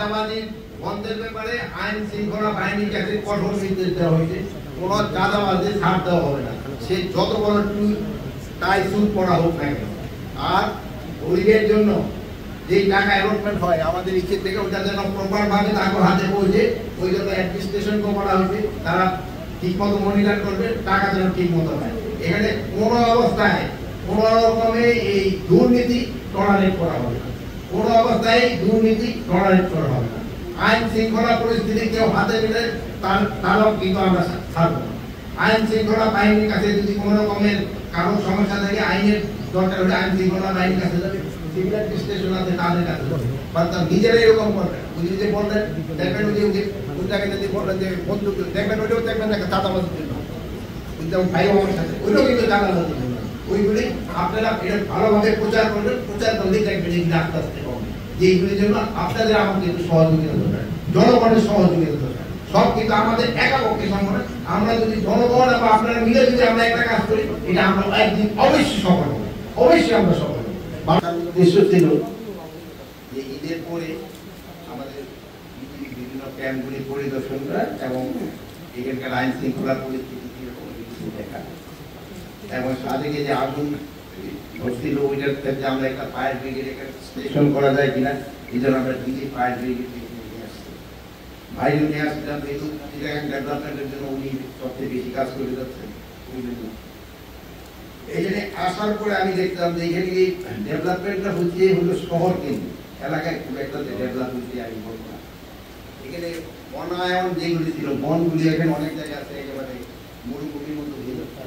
চাঁদাবাজি বন্ধের ব্যাপারে আইন শৃঙ্খলা বাহিনীর কাছে কঠোর নির্দেশ দেওয়া হয়েছে। কোন চাঁদাবাজি ছাড় দেওয়া হবে না, সে যত বড় টাই সুট পড়া হোক না কেন। আর গরিবের জন্য যেই টাকা অ্যালটমেন্ট হয় আমাদের ইচ্ছে থেকে ওটা যেন প্রপার ভাবে তাকে হাতে পৌঁছে, ওই জন্য অ্যাডমিনিস্ট্রেশন করা হয়েছে, তারা ঠিক মতো মনিটর করবে, টাকা যেন ঠিক মতো হয়। এখানে কোন অবস্থায় কোন রকমে এই দুর্নীতি টলারেট করা হবে না, কোন অবস্থায় দুর্নীতি টলারেট করা হবে না। আইন শৃঙ্খলা পরিস্থিতি কেউ হাতে নিলে তারও কিন্তু আমরা ছাড়বো না। আইন শৃঙ্খলা বাহিনীর কাছে যদি কোন রকমের কারো সমস্যা থাকে, আইনের দরকার হলে আইন শৃঙ্খলা বাহিনীর কাছে যাবে, সিভিল অ্যাডমিনিস্ট্রেশন আছে তাদের কাছে যাবে। নিজেরাই এরকম করবেন। উনি যে বললেন দেখবেন, ওই জায়গায় যদি বললেন যে বন্দুক দেখবেন, ওইটাও দেখবেন একটা চাঁদাবাজির জন্য, যেমন ভাই আমার সাথে ওইটাও কিন্তু চাঁদাবাজির জন্য। ওইগুলি আপনারা এটা ভালোভাবে প্রচার করবেন, প্রচার করলেই দেখবেন এগুলি আস্তে আস্তে কমবে। যে এইগুলির জন্য আপনাদের আমাকে একটু সহযোগিতা দরকার, জনগণের সহযোগিতা দরকার। সব কিন্তু আমাদের একা পক্ষে সম্ভব না। আমরা যদি জনগণ এবং আপনারা মিলে যদি আমরা একটা কাজ করি, এটা আমরা একদিন অবশ্যই সফল হবো, অবশ্যই আমরা সফল হবো। উদ্দেশ্য ছিল যে ঈদের পরে আমাদের বিভিন্ন ক্যাম্পগুলি পরিদর্শন করা এবং এখানকার আইন শৃঙ্খলার পরিস্থিতি দেখা, এবং সাথে যে আগুন ধরছিল ওইটার ক্ষেত্রে আমরা একটা ফায়ার ব্রিগেড স্টেশন করা যায় কিনা, এই জন্য আমরা দিদি ফায়ার ব্রিগেড নিয়ে আসছি। ভাইও নিয়ে আসছিলাম, যেহেতু ডেভেলপমেন্টের জন্য উনি সবচেয়ে বেশি কাজ করে যাচ্ছেন। এই জন্য আসার পরে আমি দেখলাম যে এখানে ডেভেলপমেন্টটা হচ্ছে হলো শহর কেন্দ্রিক এলাকায়, খুব একটা ডেভেলপ হচ্ছে আমি বলবো না। এখানে বনায়ন যেগুলি ছিল, বনগুলি এখানে অনেক জায়গায় আছে একেবারে মরুভূমির মতো হয়ে যাচ্ছে।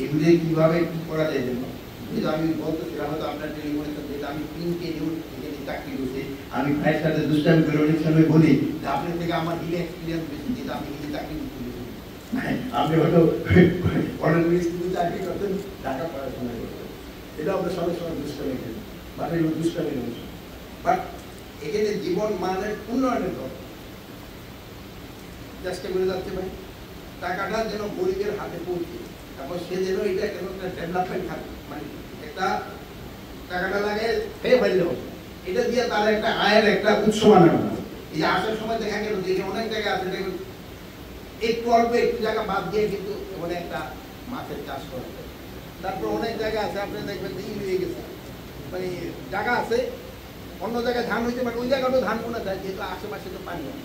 এগুলি কিভাবে কি করা যায় জন্য কিন্তু আমি বলতেছিলাম, হয়তো আপনার টেলিফোনে যেটা আমি 3 নিউজ এখানে চাকরি করছি, আমি ভাইয়ের সাথে দুষ্টামি করে অনেক সময় বলি যে আপনার থেকে আমার হিলে এক্সপিরিয়েন্স বেশি, যেটা আমি নিজে চাকরি করছি। আপনি হয়তো অনেক চাকরি করতেন, টাকা পড়াশোনা করতেন, এটা আমরা সবাই সময় দুষ্টামি করি, বাট এগুলো দুষ্টামি নয়। বাট এখানে জীবন মানের উন্নয়নের কথা চেষ্টা করে যাচ্ছে ভাই, টাকাটা যেন গরিবের হাতে পৌঁছে, তারপর সে যেন এটা কেন একটা ডেভেলপমেন্ট থাকে, মানে একটা টাকাটা লাগে খেয়ে ফেললে হবে, এটা দিয়ে তার একটা আয়ের একটা উৎস বানানো। এই যে আসার সময় দেখা গেল যে অনেক জায়গা আছে, একটু অল্প একটু জায়গা বাদ দিয়ে কিন্তু মানে একটা মাছের চাষ করা যায়। তারপর অনেক জায়গা আছে আপনি দেখবেন যে হয়ে গেছে, মানে জায়গা আছে অন্য জায়গায় ধান হইতে পারে, ওই জায়গাটাও ধান কোনা যায়, যেহেতু আশেপাশে তো পানি হয়,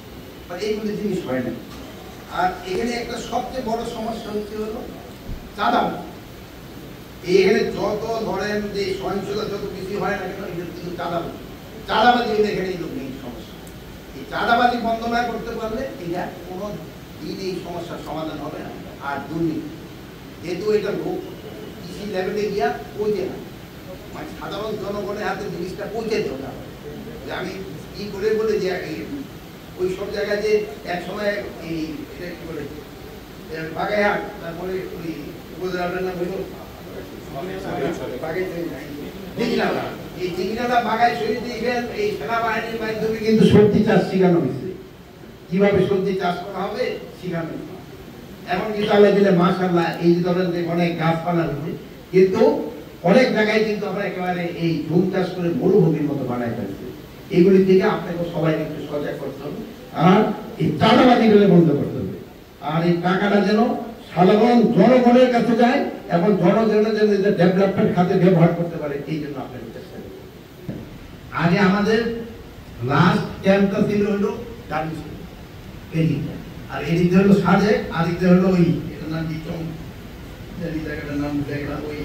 মানে এইগুলো জিনিস হয় না। আর এখানে একটা সবচেয়ে বড় সমস্যা হচ্ছে হলো চাঁদাবাজি। এখানে যত ধরেন যে সহিংসতা যত বেশি হয় না কেন, এটা কিন্তু চাঁদাবাজি হলে এখানে এই মেইন সমস্যা। এই চাঁদাবাজি বন্ধ না করতে পারলে এটা কোনো দিন এই সমস্যার সমাধান হবে না। আর দুর্নীতি, যেহেতু এটা লোক কৃষি লেভেলে গিয়া পৌঁছে না, মানে সাধারণ জনগণের হাতে জিনিসটা পৌঁছে দেবে না। যে আমি কি করে বলে যে ওই সব জায়গায় যে এক সময় এই এটা কি বলে বাগাইহাট, তারপরে ওই উপজেলার নাম হইল এই জিগিনালা বাগাই শহীদ এই সেনাবাহিনীর মাধ্যমে কিন্তু সবজি চাষ শেখানো হয়েছে, কিভাবে সবজি চাষ করা হবে শেখানো। এখন কিন্তু আল্লাহ দিলে মাশাআল্লাহ এই ধরনের যে অনেক গাছপালা হচ্ছে, কিন্তু অনেক জায়গায় কিন্তু আমরা একেবারে এই ঝুম চাষ করে মরুভূমির মতো বানাই ফেলছি। এগুলি থেকে আপনাকে সবাই একটু সজাগ করতে হবে, আর এই চাঁদাবাজিগুলো বন্ধ করতে হবে। আর এই টাকাটা যেন সাধারণ জনগণের কাছে যায় এবং জনগণের যেন ডেভেলপমেন্ট খাতে ব্যবহার করতে পারে, এই জন্য আপনাকে চেষ্টা করতে হবে। আগে আমাদের লাস্ট ক্যাম্পটা ছিল হলো ডানমিশন, আর এদিকে হলো সাজে, আর এদিকে হলো ওই এটার নাম কি জায়গাটার নাম ভুলে গেলাম, ওই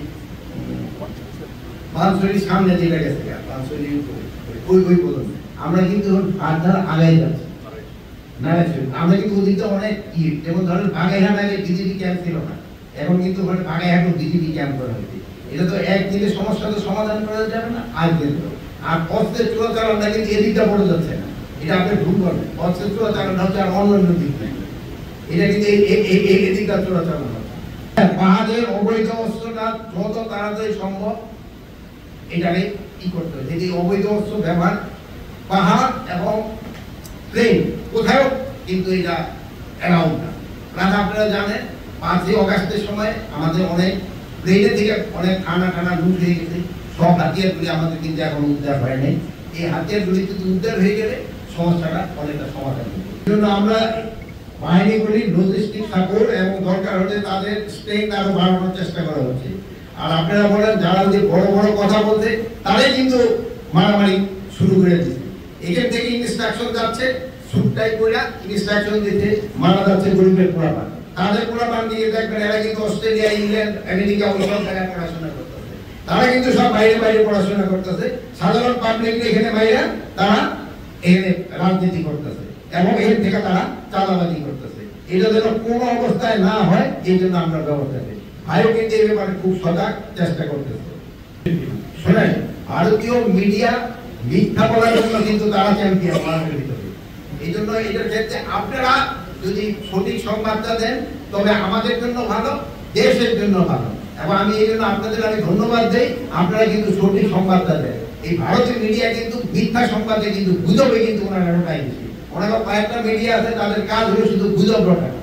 পাঁচশোটির সামনে যেটা গেছে পাঁচশোটির ওই বলুন। আমরা কিন্তু আধার আগাই যাচ্ছি না, আমরা কিন্তু ওদিকে অনেক যেমন ধরেন বাগাইহাট আগে বিজেপি ক্যাম্প ছিল না, এখন কিন্তু ওখানে বাগাইহাট বিজেপি ক্যাম্প করা হয়েছে। এটা তো একদিনে সমস্যা তো সমাধান করা যাবে না, আর অস্ত্রের চোরাচালানটা কিন্তু এদিকটা পড়ে যাচ্ছে না, এটা আপনি ভুল করবেন। অস্ত্রের চোরাচালানটা হচ্ছে আর অন্য দিক নেই, এটা কিন্তু এদিকটা চোরাচালান হচ্ছে। পাহাড়ের অবৈধ অস্ত্রটা যত তাড়াতাড়ি সম্ভব এটাকে কি করতে হবে, যদি অবৈধ অস্ত্র ব্যবহার পাহাড় এবং প্লেন কোথাও কিন্তু এটা অ্যালাউড না। প্লাস আপনারা জানেন 5ই অগাস্টের সময় আমাদের অনেক প্লেনের থেকে অনেক টানা লুট হয়ে গেছে, সব হাতিয়ারগুলি আমাদের কিন্তু এখন উদ্ধার হয় নাই। এই হাতিয়ারগুলি কিন্তু উদ্ধার হয়ে গেলে সমস্যাটা অনেকটা সমাধান হবে। এই জন্য আমরা বাহিনীগুলির লজিস্টিক সাপোর্ট এবং দরকার হলে তাদের স্ট্রেংথ আরো বাড়ানোর চেষ্টা করা হচ্ছে। আর আপনারা বলেন যারা যদি বড় বড় কথা বলতে তারাই কিন্তু মারামারি শুরু করে দিচ্ছে। এখান থেকে ইনস্ট্রাকশন যাচ্ছে সুটটাই কইরা ইনস্ট্রাকশন দিতে মারা যাচ্ছে গরিবের পোলাপান। তাদের পোলাপান দিয়ে দেখবেন এরা কিন্তু অস্ট্রেলিয়া, ইংল্যান্ড, আমেরিকা ওই সব জায়গায় পড়াশোনা করতেছে। তারা কিন্তু সব বাইরে বাইরে পড়াশোনা করতেছে। সাধারণ পাবলিক এখানে বাইরে তারা এখানে রাজনীতি করতেছে এবং এখান থেকে তারা চাঁদাবাজি করতেছে। এটা যেন কোনো অবস্থায় না হয় এই জন্য আমরা ব্যবস্থা নিই। ভাইও কিন্তু এই ব্যাপারে খুব সজাগ চেষ্টা করতেছে। শোনেন, ভারতীয় মিডিয়া মিথ্যা বলার জন্য কিন্তু তারা চ্যাম্পিয়ন ভারতের ভিতরে। এই জন্য এটার ক্ষেত্রে আপনারা যদি সঠিক সংবাদটা দেন তবে আমাদের জন্য ভালো, দেশের জন্য ভালো। এবং আমি এই জন্য আপনাদের ধন্যবাদ দেই, আপনারা কিন্তু সঠিক সংবাদটা দেন। এই ভারতের মিডিয়া কিন্তু মিথ্যা সংবাদে কিন্তু গুজবে কিন্তু ওনারা রটাই বেশি। ওনারা কয়েকটা মিডিয়া আছে তাদের কাজ হলো শুধু গুজব রটানো।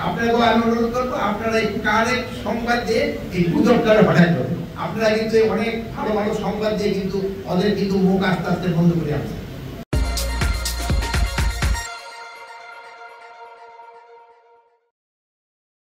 আপনাকেও আমি অনুরোধ করবো আপনারা এই কারেক্ট সংবাদ দিয়ে এই গুজবটা হটাই দেবেন। আপনারা কিন্তু অনেক ভালো ভালো সংবাদ দিয়ে কিন্তু ওদের কিন্তু মুখ আস্তে আস্তে বন্ধ করে আসছে।